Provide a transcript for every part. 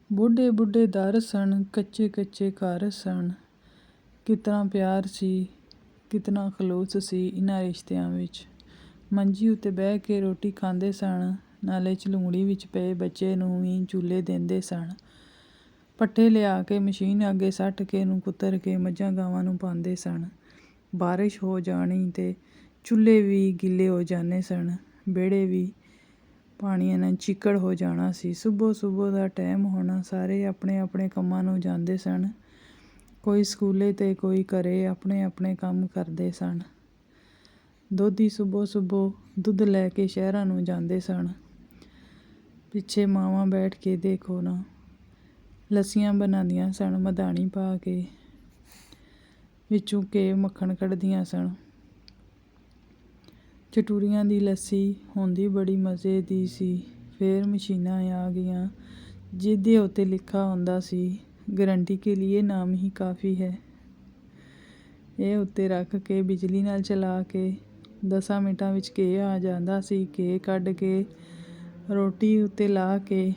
ਬੁੱਢੇ ਬੁੱਢੇ ਦਰ ਸਨ, ਕੱਚੇ ਕੱਚੇ ਘਰ ਸਨ। ਕਿਤਨਾ ਪਿਆਰ ਸੀ, ਕਿਤਨਾ ਖਲੂਸ ਸੀ ਇਹਨਾਂ ਰਿਸ਼ਤਿਆਂ ਵਿੱਚ। ਮੰਜੀ ਉੱਤੇ ਬਹਿ ਕੇ ਰੋਟੀ ਖਾਂਦੇ ਸਨ, ਨਾਲੇ ਝਲੂੰਗੜੀ ਵਿੱਚ ਪਏ ਬੱਚੇ ਨੂੰ ਵੀ ਝੂਲੇ ਦਿੰਦੇ ਸਨ। ਪੱਠੇ ਲਿਆ ਕੇ ਮਸ਼ੀਨ ਅੱਗੇ ਸੱਟ ਕੇ ਉਹਨੂੰ ਕੁਤਰ ਕੇ ਮੱਝਾਂ ਗਾਵਾਂ ਨੂੰ ਪਾਉਂਦੇ ਸਨ। ਬਾਰਿਸ਼ ਹੋ ਜਾਣੀ ਤੇ ਚੁੱਲ੍ਹੇ ਵੀ ਗਿੱਲੇ ਹੋ ਜਾਣੇ ਸਨ, ਵਿਹੜੇ ਵੀ ਪਾਣੀਆਂ ਨਾਲ ਚਿੱਕੜ ਹੋ ਜਾਣਾ ਸੀ। ਸੁਬਹ ਦਾ ਟਾਈਮ ਹੋਣਾ, ਸਾਰੇ ਆਪਣੇ ਆਪਣੇ ਕੰਮਾਂ ਨੂੰ ਜਾਂਦੇ ਸਨ। ਕੋਈ ਸਕੂਲੇ ਤੇ ਕੋਈ ਘਰੇ ਆਪਣੇ ਆਪਣੇ ਕੰਮ ਕਰਦੇ ਸਨ। ਦੋਧੀ ਸੁਬਹ ਦੁੱਧ ਲੈ ਕੇ ਸ਼ਹਿਰਾਂ ਨੂੰ ਜਾਂਦੇ ਸਨ। ਪਿੱਛੇ ਮਾਵਾਂ ਬੈਠ ਕੇ ਦੇਖੋ ਨਾ, ਲੱਸੀਆਂ ਬਣਾਉਂਦੀਆਂ ਸਨ ਮਧਾਣੀ ਪਾ ਕੇ, ਵਿੱਚੋਂ ਘੇ ਮੱਖਣ ਕੱਢਦੀਆਂ ਸਨ। ਚਟੂਰੀਆਂ ਦੀ ਲੱਸੀ ਹੁੰਦੀ ਬੜੀ ਮਜ਼ੇ ਦੀ ਸੀ। ਫਿਰ ਮਸ਼ੀਨਾਂ ਆ ਗਈਆਂ ਜਿਹਦੇ ਉੱਤੇ ਲਿਖਾ ਹੁੰਦਾ ਸੀ, ਗਰੰਟੀ ਕੇ ਲੀਏ ਨਾਮ ਹੀ ਕਾਫੀ ਹੈ। ਇਹ ਉੱਤੇ ਰੱਖ ਕੇ ਬਿਜਲੀ ਨਾਲ ਚਲਾ ਕੇ 10 ਮਿੰਟਾਂ ਵਿੱਚ ਘੇ ਆ ਜਾਂਦਾ ਸੀ। ਘੇ ਕੱਢ ਕੇ ਰੋਟੀ ਉੱਤੇ ਲਾ ਕੇ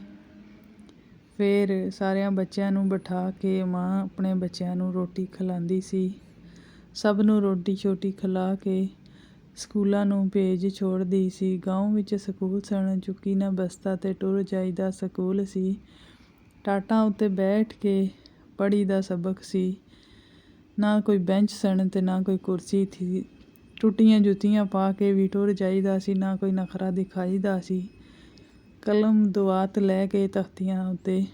ਫਿਰ ਸਾਰਿਆਂ ਬੱਚਿਆਂ ਨੂੰ ਬਿਠਾ ਕੇ ਮਾਂ ਆਪਣੇ ਬੱਚਿਆਂ ਨੂੰ ਰੋਟੀ ਖਿਲਾਉਂਦੀ ਸੀ। ਸਭ ਨੂੰ ਰੋਟੀ ਸ਼ੋਟੀ ਖਿਲਾ ਕੇ ਸਕੂਲਾਂ ਨੂੰ ਭੇਜ ਛੋੜਦੀ ਸੀ। ਗਾਓਂ ਵਿੱਚ ਸਕੂਲ ਸਨ, ਚੁੱਕੀ ਨਾ ਬਸਤਾ ਤੇ ਟੁਰ ਜਾਈਦਾ ਸਕੂਲ ਸੀ। ਟਾਟਾਂ ਉੱਤੇ ਬੈਠ ਕੇ ਪੜ੍ਹੀ ਦਾ ਸਬਕ ਸੀ। ਨਾ ਕੋਈ ਬੈਂਚ ਸਨ ਤੇ ਨਾ ਕੋਈ ਕੁਰਸੀ ਥੀ। ਟੁੱਟੀਆਂ ਜੁੱਤੀਆਂ ਪਾ ਕੇ ਵੀ ਟੁਰ ਜਾਈਦਾ ਸੀ, ਨਾ ਕੋਈ ਨਖਰਾ ਦਿਖਾਈਦਾ ਸੀ। ਕਲਮ ਦੁਆਤ ਲੈ ਕੇ ਤਖਤੀਆਂ ਉੱਤੇ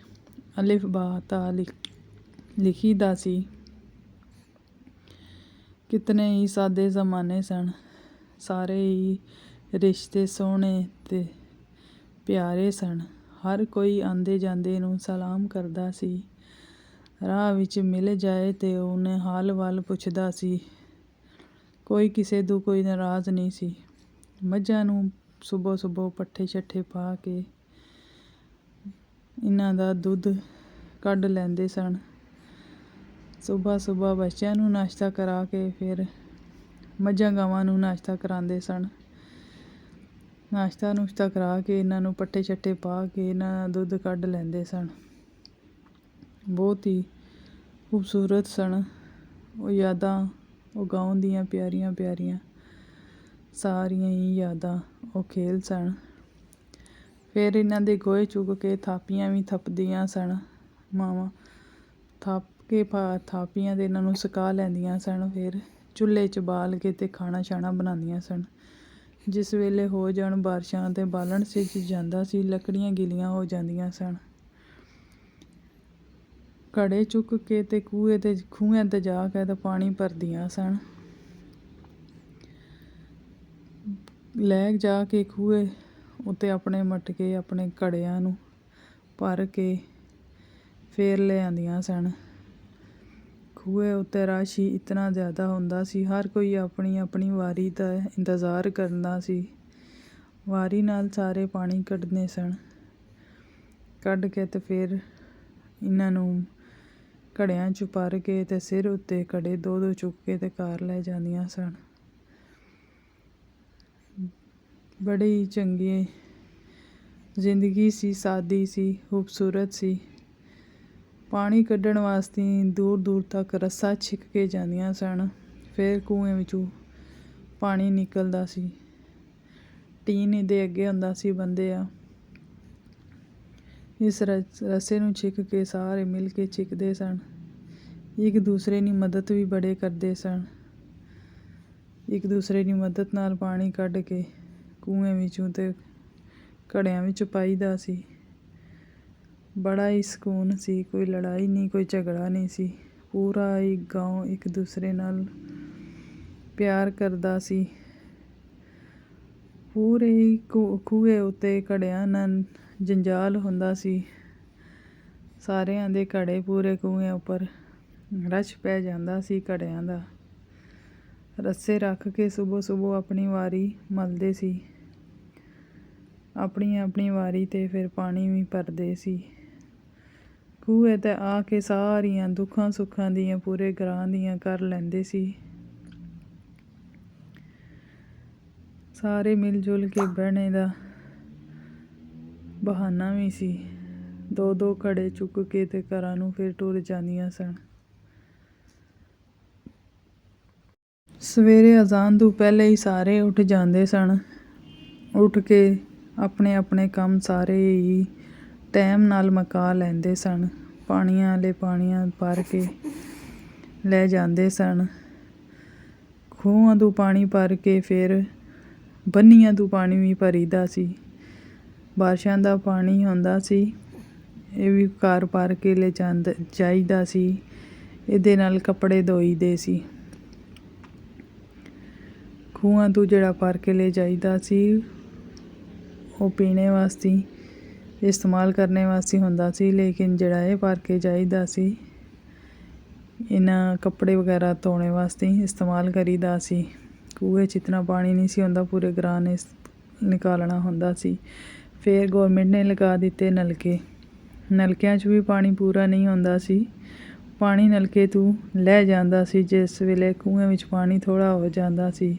ਅਲਿਫ ਬਾ ਤਾ ਲਿਖੀਦਾ ਸੀ। ਕਿਤਨੇ ਹੀ ਸਾਦੇ ਜ਼ਮਾਨੇ ਸਨ, ਸਾਰੇ ਹੀ ਰਿਸ਼ਤੇ ਸੋਹਣੇ ਤੇ ਪਿਆਰੇ ਸਨ। ਹਰ ਕੋਈ ਆਉਂਦੇ ਜਾਂਦੇ ਨੂੰ ਸਲਾਮ ਕਰਦਾ ਸੀ। ਰਾਹ ਵਿੱਚ ਮਿਲ ਜਾਏ ਤੇ ਉਹਨੇ ਹਾਲ ਵੱਲ ਪੁੱਛਦਾ ਸੀ। ਕੋਈ ਕਿਸੇ ਤੋਂ ਕੋਈ ਨਾਰਾਜ਼ ਨਹੀਂ ਸੀ। ਮੱਝਾਂ ਨੂੰ ਸੁਬਹ ਪੱਠੇ ਛੱਠੇ ਪਾ ਕੇ ਇਹਨਾਂ ਦਾ ਦੁੱਧ ਕੱਢ ਲੈਂਦੇ ਸਨ। ਸੁਬਹ ਬੱਚਿਆਂ ਨੂੰ ਨਾਸ਼ਤਾ ਕਰਾ ਕੇ ਫਿਰ ਮੱਝਾਂ ਗਾਵਾਂ ਨੂੰ ਨਾਸ਼ਤਾ ਕਰਾਉਂਦੇ ਸਨ। ਨਾਸ਼ਤਾ ਨੁਸ਼ਤਾ ਕਰਾ ਕੇ ਇਹਨਾਂ ਨੂੰ ਪੱਠੇ ਛੱਠੇ ਪਾ ਕੇ ਇਹਨਾਂ ਦਾ ਦੁੱਧ ਕੱਢ ਲੈਂਦੇ ਸਨ। ਬਹੁਤ ਹੀ ਖੂਬਸੂਰਤ ਸਨ ਉਹ ਯਾਦਾਂ, ਉਹ ਗਾਓਂ ਦੀਆਂ ਪਿਆਰੀਆਂ ਪਿਆਰੀਆਂ ਸਾਰੀਆਂ ਹੀ ਯਾਦਾਂ, ਉਹ ਖੇਲ ਸਨ। ਫਿਰ ਇਹਨਾਂ ਦੇ ਗੋਹੇ ਚੁੱਕ ਕੇ ਥਾਪੀਆਂ ਵੀ ਥੱਪਦੀਆਂ ਸਨ ਮਾਵਾਂ। ਥੱਪ ਕੇ ਥਾਪੀਆਂ ਦੇ ਇਹਨਾਂ ਨੂੰ ਸੁਕਾ ਲੈਂਦੀਆਂ ਸਨ। ਫਿਰ ਚੁੱਲ੍ਹੇ 'ਚ ਬਾਲ ਕੇ ਤੇ ਖਾਣਾ ਛਾਣਾ ਬਣਾਉਂਦੀਆਂ ਸਨ। ਜਿਸ ਵੇਲੇ ਹੋ ਜਾਣ ਬਾਰਿਸ਼ਾਂ ਤੇ ਬਾਲਣ ਸਿੱਜ ਜਾਂਦਾ ਸੀ, ਲੱਕੜੀਆਂ ਗਿੱਲੀਆਂ ਹੋ ਜਾਂਦੀਆਂ ਸਨ। ਘੜੇ ਚੁੱਕ ਕੇ ਤੇ ਖੂਹਾਂ 'ਤੇ ਜਾ ਕੇ ਤੇ ਪਾਣੀ ਭਰਦੀਆਂ ਸਨ। ਲੈ ਜਾ ਕੇ ਖੂਹੇ ਉੱਤੇ ਆਪਣੇ ਮਟਕੇ ਆਪਣੇ ਘੜਿਆਂ ਨੂੰ ਭਰ ਕੇ ਫਿਰ ਲਿਆਉਂਦੀਆਂ ਸਨ। ਖੂਹੇ ਉੱਤੇ ਰਸ਼ ਹੀ ਇਤਨਾ ਜ਼ਿਆਦਾ ਹੁੰਦਾ ਸੀ, ਹਰ ਕੋਈ ਆਪਣੀ ਆਪਣੀ ਵਾਰੀ ਦਾ ਇੰਤਜ਼ਾਰ ਕਰਦਾ ਸੀ। ਵਾਰੀ ਨਾਲ ਸਾਰੇ ਪਾਣੀ ਕੱਢਦੇ ਸਨ। ਕੱਢ ਕੇ ਤੇ ਫਿਰ ਇਹਨਾਂ ਨੂੰ ਘੜਿਆਂ 'ਚ ਭਰ ਕੇ ਤੇ ਸਿਰ ਉੱਤੇ ਘੜੇ ਦੋ ਚੁੱਕ ਕੇ ਤੇ ਘਰ ਲੈ ਜਾਂਦੀਆਂ ਸਨ। ਬੜੀ ਚੰਗੀ ਜ਼ਿੰਦਗੀ ਸੀ, ਸਾਦੀ ਸੀ, ਖੂਬਸੂਰਤ ਸੀ। ਪਾਣੀ ਕੱਢਣ ਵਾਸਤੇ ਦੂਰ ਦੂਰ ਤੱਕ ਰੱਸਾ ਛਿੱਕ ਕੇ ਜਾਂਦੀਆਂ ਸਨ। ਫਿਰ ਖੂਹੇ ਵਿੱਚੋਂ ਪਾਣੀ ਨਿਕਲਦਾ ਸੀ। ਟੀਨ ਦੇ ਅੱਗੇ ਹੁੰਦਾ ਸੀ ਬੰਦਿਆ। ਇਸ ਰੱਸੇ ਨੂੰ ਛਿੱਕ ਕੇ ਸਾਰੇ ਮਿਲ ਕੇ ਛਿੱਕਦੇ ਸਨ। ਇੱਕ ਦੂਸਰੇ ਦੀ ਮਦਦ ਵੀ ਬੜੇ ਕਰਦੇ ਸਨ। ਇੱਕ ਦੂਸਰੇ ਦੀ ਮਦਦ ਨਾਲ ਪਾਣੀ ਕੱਢ ਕੇ ਖੂਹੇ ਵਿੱਚੋਂ ਤੇ ਘੜਿਆਂ ਵਿੱਚ ਪਾਈਦਾ ਸੀ। ਬੜਾ ਹੀ ਸਕੂਨ ਸੀ, ਕੋਈ ਲੜਾਈ ਨਹੀਂ, ਕੋਈ ਝਗੜਾ ਨਹੀਂ ਸੀ। ਪੂਰਾ ਹੀ ਗਾਓਂ ਇੱਕ ਦੂਸਰੇ ਨਾਲ ਪਿਆਰ ਕਰਦਾ ਸੀ। ਪੂਰੇ ਹੀ ਖੂਹੇ ਉੱਤੇ ਘੜਿਆਂ ਨਾਲ ਜੰਜਾਲ ਹੁੰਦਾ ਸੀ। ਸਾਰਿਆਂ ਦੇ ਘੜੇ ਪੂਰੇ ਖੂਹੇ ਉੱਪਰ ਰਸ਼ ਪੈ ਜਾਂਦਾ ਸੀ ਘੜਿਆਂ ਦਾ। ਰੱਸੇ ਰੱਖ ਕੇ ਸੁਬਹ ਆਪਣੀ ਵਾਰੀ ਮਲਦੇ ਸੀ। ਆਪਣੀ ਵਾਰੀ 'ਤੇ ਫਿਰ ਪਾਣੀ ਵੀ ਭਰਦੇ ਸੀ। ਖੂਹੇ 'ਤੇ ਆ ਕੇ ਸਾਰੀਆਂ ਦੁੱਖਾਂ ਸੁੱਖਾਂ ਦੀਆਂ ਪੂਰੇ ਘਰਾਂ ਦੀਆਂ ਕਰ ਲੈਂਦੇ ਸੀ। ਸਾਰੇ ਮਿਲ ਜੁਲ ਕੇ ਬਹਿਣੇ ਦਾ ਬਹਾਨਾ ਵੀ ਸੀ। ਦੋ ਘੜੇ ਚੁੱਕ ਕੇ ਤੇ ਘਰਾਂ ਨੂੰ ਫਿਰ ਟੁਰ ਜਾਂਦੀਆਂ ਸਨ। ਸਵੇਰੇ ਅਜ਼ਾਨ ਤੋਂ ਪਹਿਲੇ ਹੀ ਸਾਰੇ ਉੱਠ ਜਾਂਦੇ ਸਨ। ਉੱਠ ਕੇ ਆਪਣੇ ਆਪਣੇ ਕੰਮ ਸਾਰੇ ਹੀ ਟਾਈਮ ਨਾਲ ਮੁਕਾ ਲੈਂਦੇ ਸਨ। ਪਾਣੀਆਂ ਵਾਲੇ ਪਾਣੀਆਂ ਭਰ ਕੇ ਲੈ ਜਾਂਦੇ ਸਨ। ਖੂਹਾਂ ਤੋਂ ਪਾਣੀ ਭਰ ਕੇ ਫਿਰ ਬੰਨੀਆਂ ਤੋਂ ਪਾਣੀ ਵੀ ਭਰੀਦਾ ਸੀ। ਬਾਰਿਸ਼ਾਂ ਦਾ ਪਾਣੀ ਹੁੰਦਾ ਸੀ, ਇਹ ਵੀ ਘਰ ਭਰ ਕੇ ਲੈ ਜਾਈਦਾ ਸੀ। ਇਹਦੇ ਨਾਲ ਕੱਪੜੇ ਧੋਈਦੇ ਸੀ। ਖੂਹਾਂ ਤੋਂ ਜਿਹੜਾ ਭਰ ਕੇ ਲੈ ਜਾਈਦਾ ਸੀ ਉਹ ਪੀਣੇ ਵਾਸਤੇ ਇਸਤੇਮਾਲ ਕਰਨੇ ਵਾਸਤੇ ਹੁੰਦਾ ਸੀ, ਲੇਕਿਨ ਜਿਹੜਾ ਇਹ ਭਰ ਕੇ ਜਾਈਦਾ ਸੀ ਇਹਨਾਂ ਕੱਪੜੇ ਵਗੈਰਾ ਧੋਣੇ ਵਾਸਤੇ ਇਸਤੇਮਾਲ ਕਰੀਦਾ ਸੀ। ਖੂਹੇ 'ਚ ਇਤਨਾ ਪਾਣੀ ਨਹੀਂ ਸੀ ਹੁੰਦਾ, ਪੂਰੇ ਗਰਾਂ ਨੇ ਨਿਕਾਲਣਾ ਹੁੰਦਾ ਸੀ। ਫਿਰ ਗੌਰਮੈਂਟ ਨੇ ਲਗਾ ਦਿੱਤੇ ਨਲਕੇ। ਨਲਕਿਆਂ 'ਚ ਵੀ ਪਾਣੀ ਪੂਰਾ ਨਹੀਂ ਹੁੰਦਾ ਸੀ। ਪਾਣੀ ਨਲਕੇ ਤੋਂ ਲੈ ਜਾਂਦਾ ਸੀ। ਜਿਸ ਵੇਲੇ ਖੂਹੇ ਵਿੱਚ ਪਾਣੀ ਥੋੜ੍ਹਾ ਹੋ ਜਾਂਦਾ ਸੀ,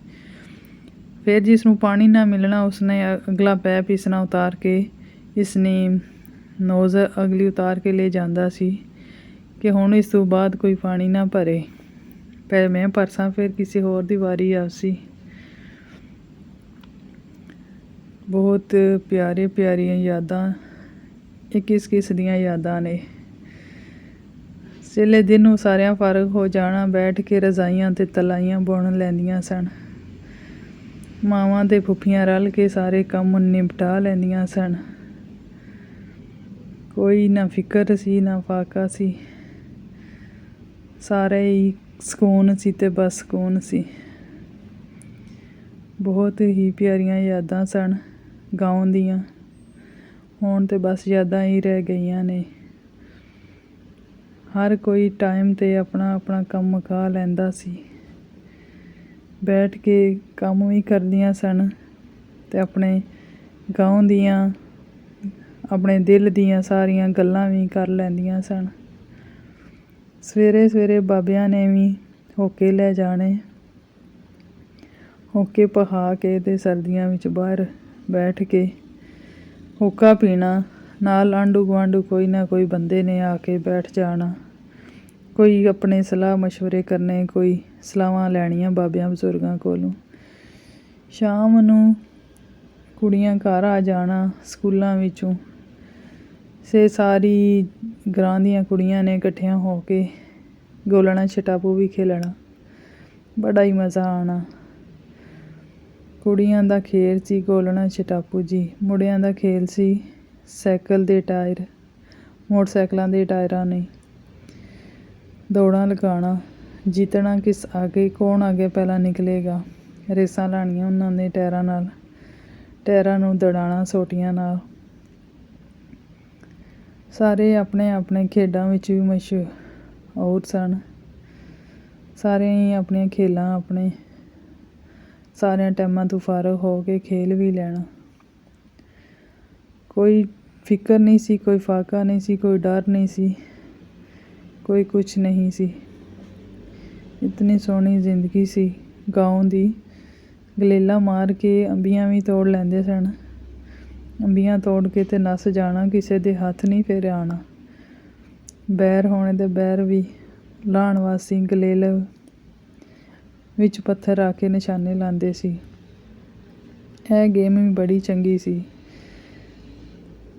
ਫਿਰ ਜਿਸ ਨੂੰ ਪਾਣੀ ਨਾ ਮਿਲਣਾ ਉਸਨੇ ਅਗਲਾ ਪੈਪ ਇਸ ਨਾਲ ਉਤਾਰ ਕੇ ਇਸਨੇ ਨੋਜ਼ਲ ਅਗਲੀ ਉਤਾਰ ਕੇ ਲੈ ਜਾਂਦਾ ਸੀ ਕਿ ਹੁਣ ਇਸ ਤੋਂ ਬਾਅਦ ਕੋਈ ਪਾਣੀ ਨਾ ਭਰੇ। ਪਹਿਲੇ ਮੈਂ ਭਰਸਾਂ, ਫਿਰ ਕਿਸੇ ਹੋਰ ਦੀ ਵਾਰੀ ਆਸੀ। ਬਹੁਤ ਪਿਆਰੀਆਂ ਯਾਦਾਂ ਇਹ ਕਿਸ ਦੀਆਂ ਯਾਦਾਂ ਨੇ। ਪਹਿਲੇ ਦਿਨ ਨੂੰ ਸਾਰਿਆਂ ਫਾਰਗ ਹੋ ਜਾਣਾ, ਬੈਠ ਕੇ ਰਜ਼ਾਈਆਂ ਅਤੇ ਤਲਾਈਆਂ ਬੁਣ ਲੈਂਦੀਆਂ ਸਨ। ਮਾਵਾਂ ਅਤੇ ਫੁੱਫੀਆਂ ਰਲ ਕੇ ਸਾਰੇ ਕੰਮ ਨਿਪਟਾ ਲੈਂਦੀਆਂ ਸਨ। ਕੋਈ ਨਾ ਫਿਕਰ ਸੀ ਨਾ ਫਾਕਾ ਸੀ, ਸਾਰੇ ਹੀ ਸਕੂਨ ਸੀ ਤੇ ਬਸ ਸਕੂਨ ਸੀ। ਬਹੁਤ ਹੀ ਪਿਆਰੀਆਂ ਯਾਦਾਂ ਸਨ ਗਾਉਂ ਦੀਆਂ। ਹੁਣ ਤਾਂ ਬਸ ਯਾਦਾਂ ਹੀ ਰਹਿ ਗਈਆਂ ਨੇ। ਹਰ ਕੋਈ ਟਾਈਮ 'ਤੇ ਆਪਣਾ ਕੰਮ ਮੁਕਾ ਲੈਂਦਾ ਸੀ। ਬੈਠ ਕੇ ਕੰਮ ਵੀ ਕਰਦੀਆਂ ਸਨ ਅਤੇ ਆਪਣੇ ਗਾਉਂ ਦੀਆਂ ਆਪਣੇ ਦਿਲ ਦੀਆਂ ਸਾਰੀਆਂ ਗੱਲਾਂ ਵੀ ਕਰ ਲੈਂਦੀਆਂ ਸਨ। ਸਵੇਰੇ ਬਾਬਿਆਂ ਨੇ ਵੀ ਹੋਕੇ ਲੈ ਜਾਣੇ। ਹੋਕੇ ਪਹਾ ਕੇ ਅਤੇ ਸਰਦੀਆਂ ਵਿੱਚ ਬਾਹਰ ਬੈਠ ਕੇ ਹੋਕਾ ਪੀਣਾ। ਨਾਲ ਆਂਢੂ ਗੁਆਂਢੂ ਕੋਈ ਨਾ ਕੋਈ ਬੰਦੇ ਨੇ ਆ ਕੇ ਬੈਠ ਜਾਣਾ। ਕੋਈ ਆਪਣੇ ਸਲਾਹ ਮਸ਼ਵਰੇ ਕਰਨੇ, ਕੋਈ ਸਲਾਹਾਂ ਲੈਣੀਆਂ ਬਾਬਿਆਂ ਬਜ਼ੁਰਗਾਂ ਕੋਲੋਂ। ਸ਼ਾਮ ਨੂੰ ਕੁੜੀਆਂ ਘਰ ਆ ਜਾਣਾ ਸਕੂਲਾਂ ਵਿੱਚੋਂ। ਸਾਰੀ ਗਰਾਂ ਦੀਆਂ ਕੁੜੀਆਂ ਨੇ ਇਕੱਠੀਆਂ ਹੋ ਕੇ ਗੋਲਣਾ ਛਟਾਪੂ ਵੀ ਖੇਲਣਾ, ਬੜਾ ਹੀ ਮਜ਼ਾ ਆਉਣਾ। ਕੁੜੀਆਂ ਦਾ ਖੇਲ ਸੀ ਗੋਲਣਾ ਛਟਾਪੂ ਜੀ, ਮੁੰਡਿਆਂ ਦਾ ਖੇਲ ਸੀ ਸਾਈਕਲ ਦੇ ਟਾਇਰ, ਮੋਟਰਸਾਈਕਲਾਂ ਦੇ ਟਾਇਰਾਂ ਨੇ ਦੌੜਾਂ ਲਗਾਉਣਾ। ਜਿੱਤਣਾ ਕਿਸ ਆਗੇ, ਕੌਣ ਅੱਗੇ ਪਹਿਲਾਂ ਨਿਕਲੇਗਾ। ਰੇਸਾਂ ਲਾਉਣੀਆਂ ਉਹਨਾਂ ਦੇ ਟਾਇਰਾਂ ਨਾਲ, ਟਾਇਰਾਂ ਨੂੰ ਦੜਾਉਣਾ ਸੋਟੀਆਂ ਨਾਲ। ਸਾਰੇ ਆਪਣੇ ਖੇਡਾਂ ਵਿੱਚ ਵੀ ਮਸ਼ਹੂਰ ਸਨ। ਸਾਰੇ ਹੀ ਆਪਣੀਆਂ ਖੇਲਾਂ ਆਪਣੇ ਸਾਰਿਆਂ ਟਾਈਮਾਂ ਤੋਂ ਫਾਰਗ ਹੋ ਕੇ ਖੇਲ ਵੀ ਲੈਣਾ। ਕੋਈ ਫਿਕਰ ਨਹੀਂ ਸੀ, ਕੋਈ ਫਾਕਾ ਨਹੀਂ ਸੀ, ਕੋਈ ਡਰ ਨਹੀਂ ਸੀ, ਕੋਈ ਕੁਛ ਨਹੀਂ ਸੀ। ਇਤਨੀ ਸੋਹਣੀ ਜ਼ਿੰਦਗੀ ਸੀ ਗਾਉਂ ਦੀ। ਗਲੇਲਾ ਮਾਰ ਕੇ ਅੰਬੀਆਂ ਵੀ ਤੋੜ ਲੈਂਦੇ ਸਨ। ਅੰਬੀਆਂ ਤੋੜ ਕੇ ਤੇ ਨੱਸ ਜਾਣਾ, ਕਿਸੇ ਦੇ ਹੱਥ ਨਹੀਂ ਫੇਰ ਆਉਣਾ। ਬੈਰ ਹੋਣੇ ਤੇ ਬੈਰ ਵੀ ਲਾਹੁਣ ਵਾਸਤੇ ਗਲੇਲੇ ਵਿੱਚ ਪੱਥਰ ਰੱਖ ਕੇ ਨਿਸ਼ਾਨੇ ਲਾਉਂਦੇ ਸੀ। ਇਹ ਗੇਮ ਵੀ ਬੜੀ ਚੰਗੀ ਸੀ।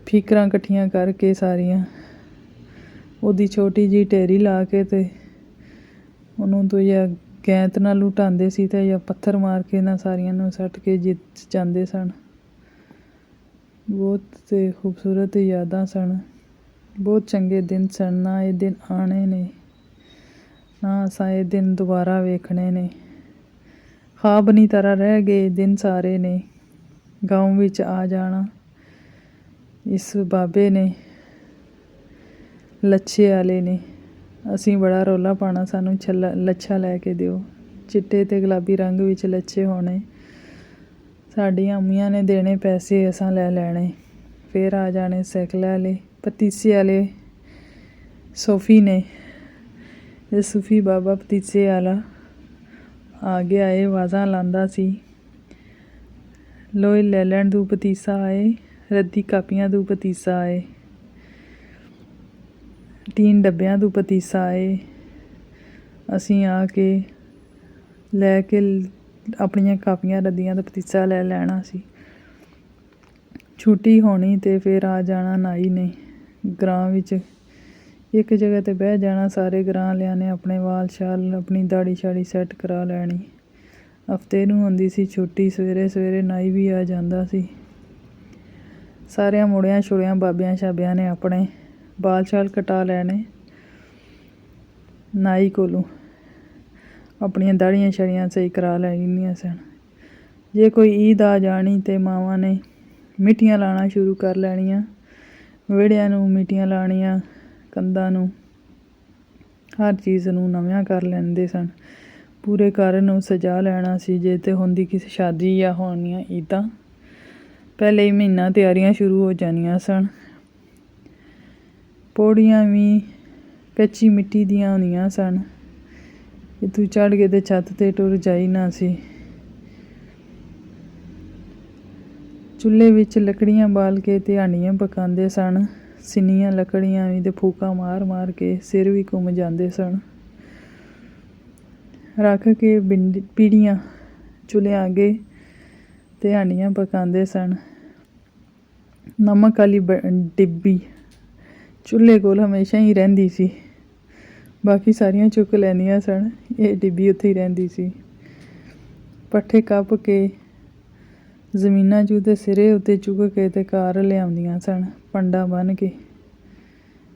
ਫਿਕਰਾਂ ਇਕੱਠੀਆਂ ਕਰਕੇ ਸਾਰੀਆਂ ਉਹਦੀ ਛੋਟੀ ਜਿਹੀ ਢੇਰੀ ਲਾ ਕੇ ਅਤੇ ਉਹਨੂੰ ਤੋਂ ਜਾਂ ਗੈਂਤ ਨਾਲ ਲੁਟਾਉਂਦੇ ਸੀ ਅਤੇ ਜਾਂ ਪੱਥਰ ਮਾਰ ਕੇ ਇਹਨਾਂ ਸਾਰੀਆਂ ਨੂੰ ਸੱਟ ਕੇ ਜਿੱਤ ਜਾਂਦੇ ਸਨ। ਬਹੁਤ ਖੂਬਸੂਰਤ ਯਾਦਾਂ ਸਨ, ਬਹੁਤ ਚੰਗੇ ਦਿਨ ਸਨ। ਨਾ ਇਹ ਦਿਨ ਆਉਣੇ ਨੇ, ਨਾ ਅਸਾਂ ਇਹ ਦਿਨ ਦੁਬਾਰਾ ਵੇਖਣੇ ਨੇ। ਖ਼ਾਬ ਦੀ ਤਰ੍ਹਾਂ ਰਹਿ ਗਏ ਦਿਨ ਸਾਰੇ ਨੇ। ਗਾਉਂ ਵਿੱਚ ਆ ਜਾਣਾ ਇਸ ਬਾਬੇ ਨੇ, ਲੱਛੇ ਵਾਲੇ ਨੇ। ਅਸੀਂ ਬੜਾ ਰੌਲਾ ਪਾਉਣਾ, ਸਾਨੂੰ ਲੱਛਾ ਲੈ ਕੇ ਦਿਓ। ਚਿੱਟੇ ਅਤੇ ਗੁਲਾਬੀ ਰੰਗ ਵਿੱਚ ਲੱਛੇ ਹੋਣੇ। ਸਾਡੀਆਂ ਅੰਮੀਆਂ ਨੇ ਦੇਣੇ ਪੈਸੇ, ਅਸਾਂ ਲੈ ਲੈਣੇ। ਫਿਰ ਆ ਜਾਣੇ ਸਾਈਕਲਾਂ ਵਾਲੇ, ਪਤੀਸੇ ਵਾਲੇ ਸੋਫੀ ਨੇ। ਇਹ ਸੂਫੀ ਬਾਬਾ ਪਤੀਸੇ ਵਾਲਾ ਆ ਗਿਆ ਇਹ ਆਵਾਜ਼ਾਂ ਲਾਉਂਦਾ ਸੀ। ਲੋਏ ਲੈ ਲੈਣ ਤੂੰ ਪਤੀਸਾ ਆਏ, ਰੱਦੀ ਕਾਪੀਆਂ ਤੂੰ ਪਤੀਸਾ ਆਏ। 3 ਡੱਬਿਆਂ ਤੋਂ ਪਤੀਸਾ ਆਏ। ਅਸੀਂ ਆ ਕੇ ਲੈ ਕੇ ਆਪਣੀਆਂ ਕਾਪੀਆਂ ਰੱਦੀਆਂ ਦਾ ਪਤੀਸਾ ਲੈ ਲੈਣਾ ਸੀ। ਛੁੱਟੀ ਹੋਣੀ ਅਤੇ ਫਿਰ ਆ ਜਾਣਾ ਨਾਈ ਨੇ ਗਰਾਂ ਵਿੱਚ। ਇੱਕ ਜਗ੍ਹਾ 'ਤੇ ਬਹਿ ਜਾਣਾ। ਸਾਰੇ ਗਰਾਂ ਵਾਲਿਆਂ ਨੇ ਆਪਣੇ ਵਾਲ ਸ਼ਾਲ ਆਪਣੀ ਦਾੜੀ ਸ਼ਾੜੀ ਸੈੱਟ ਕਰਾ ਲੈਣੀ। ਹਫ਼ਤੇ ਨੂੰ ਹੁੰਦੀ ਸੀ ਛੁੱਟੀ। ਸਵੇਰੇ ਸਵੇਰੇ ਨਾਈ ਵੀ ਆ ਜਾਂਦਾ ਸੀ। ਸਾਰਿਆਂ ਮੁੰਡਿਆਂ ਛੁੜਿਆਂ ਬਾਬਿਆਂ ਛਾਬਿਆਂ ਨੇ ਆਪਣੇ ਵਾਲ ਸ਼ਾਲ ਕਟਾ ਲੈਣੇ ਨਾਈ ਕੋਲੋਂ। ਆਪਣੀਆਂ ਦਾੜੀਆਂ ਸ਼ਾੜੀਆਂ ਸਹੀ ਕਰਾ ਲੈਣੀਆਂ ਸਨ। ਜੇ ਕੋਈ ਈਦ ਆ ਜਾਣੀ ਤਾਂ ਮਾਵਾਂ ਨੇ ਮਿੱਟੀਆਂ ਲਾਉਣਾ ਸ਼ੁਰੂ ਕਰ ਲੈਣੀਆਂ। ਵਿਹੜਿਆਂ ਨੂੰ ਮਿੱਟੀਆਂ ਲਾਉਣੀਆਂ, ਕੰਧਾਂ ਨੂੰ, ਹਰ ਚੀਜ਼ ਨੂੰ ਨਵਿਆਂ ਕਰ ਲੈਂਦੇ ਸਨ। ਪੂਰੇ ਘਰ ਨੂੰ ਸਜਾ ਲੈਣਾ ਸੀ। ਜੇ ਤਾਂ ਹੁੰਦੀ ਕਿਸੇ ਸ਼ਾਦੀ ਜਾਂ ਹੋਣੀਆਂ ਈਦਾਂ, ਪਹਿਲੇ ਹੀ ਮਹੀਨਾ ਤਿਆਰੀਆਂ ਸ਼ੁਰੂ ਹੋ ਜਾਣੀਆਂ ਸਨ। ਪੌੜੀਆਂ ਵੀ ਕੱਚੀ ਮਿੱਟੀ ਦੀਆਂ ਹੁੰਦੀਆਂ ਸਨ ਕਿ ਤੂੰ ਚੜ੍ਹ ਕੇ ਤੇ ਛੱਤ 'ਤੇ ਟੁਰ ਜਾਈ ਨਾ ਸੀ। ਚੁੱਲ੍ਹੇ ਵਿੱਚ ਲੱਕੜੀਆਂ ਬਾਲ ਕੇ ਤੇ ਹਾਂਡੀਆਂ ਪਕਾਉਂਦੇ ਸਨ। ਸਿੰਨੀਆਂ ਲੱਕੜੀਆਂ ਵੀ ਤੇ ਫੂਕਾਂ ਮਾਰ ਮਾਰ ਕੇ ਸਿਰ ਵੀ ਘੁੰਮ ਜਾਂਦੇ ਸਨ। ਰੱਖ ਕੇ ਪੀੜੀਆਂ ਚੁੱਲ੍ਹਿਆਂ ਅੱਗੇ ਤੇ ਹਾਂਡੀਆਂ ਪਕਾਉਂਦੇ ਸਨ। ਨਮਕ ਵਾਲੀ ਡਿੱਬੀ ਚੁੱਲ੍ਹੇ ਕੋਲ ਹਮੇਸ਼ਾ ਹੀ ਰਹਿੰਦੀ ਸੀ। ਬਾਕੀ ਸਾਰੀਆਂ ਚੁੱਕ ਲੈਂਦੀਆਂ ਸਨ, ਇਹ ਡਿੱਬੀ ਉੱਥੇ ਹੀ ਰਹਿੰਦੀ ਸੀ। ਪੱਠੇ ਕੱਪ ਕੇ ਜ਼ਮੀਨਾਂ 'ਚੋਂ ਤੇ ਸਿਰੇ ਉੱਤੇ ਚੁੱਕ ਕੇ ਤੇ ਘਰ ਲਿਆਉਂਦੀਆਂ ਸਨ ਪੰਡਾ ਬੰਨ੍ਹ ਕੇ।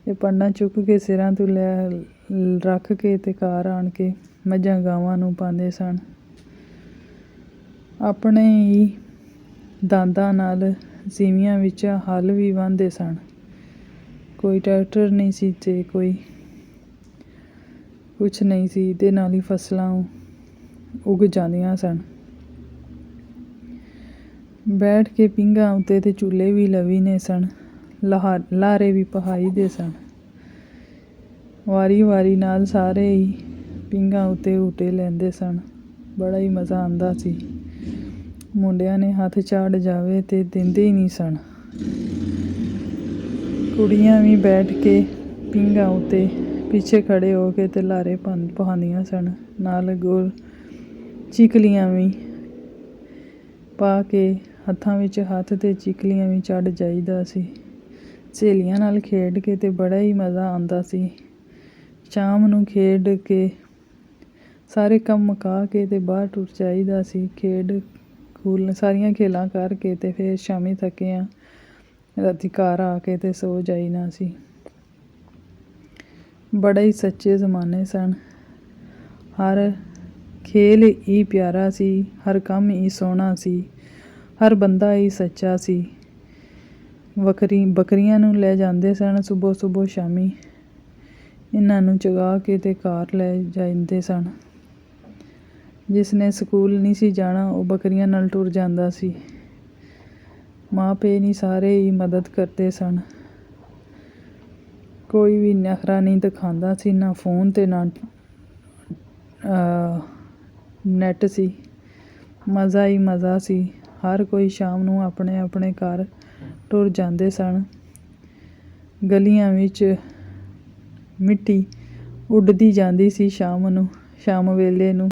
ਇਹ ਪੰਡਾ ਚੁੱਕ ਕੇ ਸਿਰਾਂ ਤੋਂ ਰੱਖ ਕੇ ਤੇ ਘਰ ਆਣ ਕੇ ਮੱਝਾਂ ਗਾਵਾਂ ਨੂੰ ਪਾਉਂਦੇ ਸਨ। ਆਪਣੇ ਹੀ ਦਾਂਦਾਂ ਨਾਲ ਜ਼ੀਵਿਆਂ ਵਿੱਚ ਹਲ ਵੀ ਵਾਹੁੰਦੇ ਸਨ। ਕੋਈ ਟਰੈਕਟਰ ਨਹੀਂ ਸੀ ਅਤੇ ਕੋਈ ਕੁਛ ਨਹੀਂ ਸੀ। ਇਹਦੇ ਨਾਲ ਹੀ ਫਸਲਾਂ ਉੱਗ ਜਾਂਦੀਆਂ ਸਨ। ਬੈਠ ਕੇ ਪੀਂਘਾਂ ਉੱਤੇ ਤੇ ਝੂਲੇ ਵੀ ਲਵੀਨੇ ਸਨ। ਲਾਰੇ ਵੀ ਪਹਾਈ ਦੇ ਸਨ। ਵਾਰੀ ਵਾਰੀ ਨਾਲ ਸਾਰੇ ਹੀ ਪੀਂਘਾਂ ਉੱਤੇ ਝੂਟੇ ਲੈਂਦੇ ਸਨ। ਬੜਾ ਹੀ ਮਜ਼ਾ ਆਉਂਦਾ ਸੀ। ਮੁੰਡਿਆਂ ਨੇ ਹੱਥ ਚਾੜ ਜਾਵੇ ਤੇ ਦਿੰਦੇ ਹੀ ਨਹੀਂ ਸਨ। ਕੁੜੀਆਂ ਵੀ ਬੈਠ ਕੇ ਪੀਂਘਾਂ ਉੱਤੇ ਪਿੱਛੇ ਖੜ੍ਹੇ ਹੋ ਕੇ ਤੇ ਲਾਰੇ ਪਾਉਂਦੀਆਂ ਸਨ। ਨਾਲ ਗੁੜ ਚਿਕਲੀਆਂ ਵੀ ਪਾ ਕੇ ਹੱਥਾਂ ਵਿੱਚ ਹੱਥ ਤੇ ਚਿਕਲੀਆਂ ਵੀ ਚੜ੍ਹ ਜਾਈਦਾ ਸੀ। ਸਹੇਲੀਆਂ ਨਾਲ ਖੇਡ ਕੇ ਤੇ ਬੜਾ ਹੀ ਮਜ਼ਾ ਆਉਂਦਾ ਸੀ। ਸ਼ਾਮ ਨੂੰ ਖੇਡ ਕੇ ਸਾਰੇ ਕੰਮ ਮੁਕਾ ਕੇ ਤੇ ਬਾਹਰ ਟੁਰ ਜਾਈਦਾ ਸੀ। ਸਾਰੀਆਂ ਖੇਲਾਂ ਕਰਕੇ ਤੇ ਫਿਰ ਸ਼ਾਮੀ ਥੱਕਿਆਂ ਰਾਤੀ ਘਰ ਆ ਕੇ ਤੇ ਸੋ ਜਾਈਦਾ ਸੀ। ਬੜੇ ਹੀ ਸੱਚੇ ਜ਼ਮਾਨੇ ਸਨ। ਹਰ ਖੇਲ ਹੀ ਪਿਆਰਾ ਸੀ। ਹਰ ਕੰਮ ਹੀ ਸੋਹਣਾ ਸੀ। ਹਰ ਬੰਦਾ ਹੀ ਸੱਚਾ ਸੀ। ਬੱਕਰੀਆਂ ਨੂੰ ਲੈ ਜਾਂਦੇ ਸਨ ਸੁਬਹ ਸੁਬਹ ਸ਼ਾਮੀ। ਇਹਨਾਂ ਨੂੰ ਚਗਾ ਕੇ ਤੇ ਘਰ ਲੈ ਜਾਂਦੇ ਸਨ। ਜਿਸ ਨੇ ਸਕੂਲ ਨਹੀਂ ਸੀ ਜਾਣਾ ਉਹ ਬੱਕਰੀਆਂ ਨਾਲ ਟੁਰ ਜਾਂਦਾ ਸੀ। ਮਾਂ ਪਿਓ ਨਹੀਂ ਸਾਰੇ ਹੀ ਮਦਦ ਕਰਦੇ ਸਨ। ਕੋਈ ਵੀ ਨਖਰਾ ਨਹੀਂ ਦਿਖਾਉਂਦਾ ਸੀ। ਨਾ ਫੋਨ ਤੇ ਨਾ ਨੈੱਟ ਸੀ। ਮਜ਼ਾ ਹੀ ਮਜ਼ਾ ਸੀ। ਹਰ ਕੋਈ ਸ਼ਾਮ ਨੂੰ ਆਪਣੇ ਆਪਣੇ ਘਰ ਟੁਰ ਜਾਂਦੇ ਸਨ। ਗਲੀਆਂ ਵਿੱਚ ਮਿੱਟੀ ਉੱਡਦੀ ਜਾਂਦੀ ਸੀ ਸ਼ਾਮ ਵੇਲੇ ਨੂੰ।